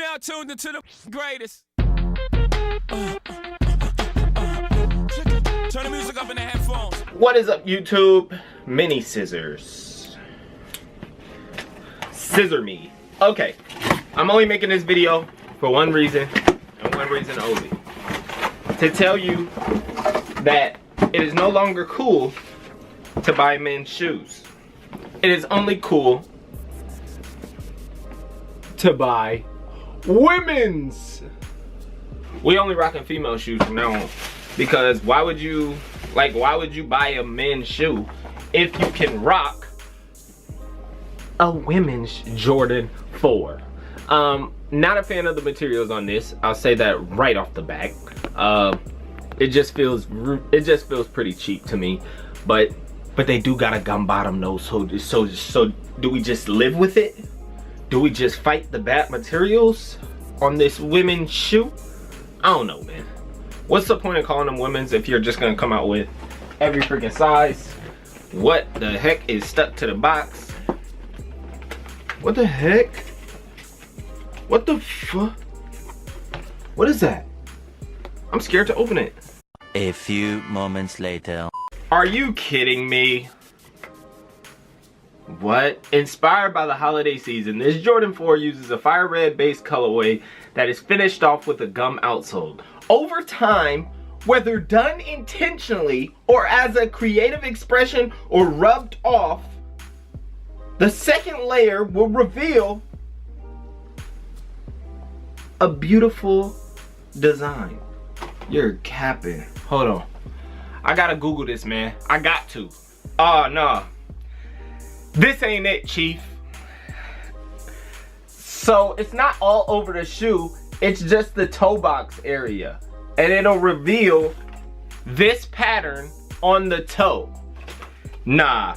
now tuned into the greatest. Turn the music up in the headphones. What is up, YouTube? Mini scissors. Scissor me. Okay, I'm only making this video for one reason, and one reason only. To tell you that it is no longer cool to buy men's shoes. It is only cool to buy women's. We only rocking female shoes from now on. Because why would you buy a men's shoe if you can rock a women's Jordan 4? Not a fan of the materials on this. I'll say that right off the back. It just feels pretty cheap to me. But they do got a gum bottom though. So do we just live with it? Do we just fight the bad materials on this women's shoe? I don't know, man. What's the point of calling them women's if you're just gonna come out with every freaking size? What the heck is stuck to the box? What the heck? What the fuck? What is that? I'm scared to open it. A few moments later. Are you kidding me? What? Inspired by the holiday season, this Jordan 4 uses a fire red base colorway that is finished off with a gum outsole. Over time, whether done intentionally or as a creative expression or rubbed off, the second layer will reveal a beautiful design. You're capping. Hold on. I gotta Google this, man. I got to. Oh, no. This ain't it, Chief. So it's not all over the shoe. It's just the toe box area. And it'll reveal this pattern on the toe. Nah,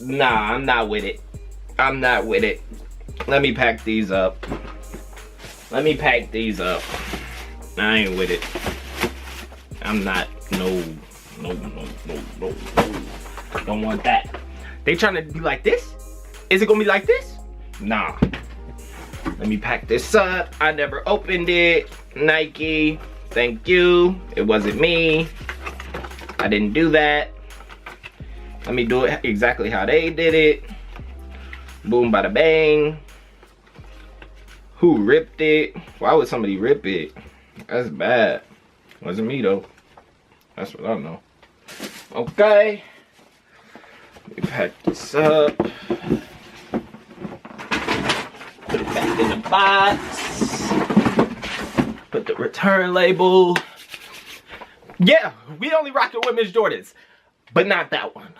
I'm not with it. I'm not with it. Let me pack these up. I ain't with it. I'm not, no. Don't want that. They trying to be like this? Is it gonna be like this? Nah. Let me pack this up. I never opened it. Nike, thank you. It wasn't me. I didn't do that. Let me do it exactly how they did it. Boom, bada bang. Who ripped it? Why would somebody rip it? That's bad. Wasn't me though. That's what I know. Okay. Let me pack this up. Put it back in the box. Put the return label. Yeah, we only rock the women's Jordans, but not that one.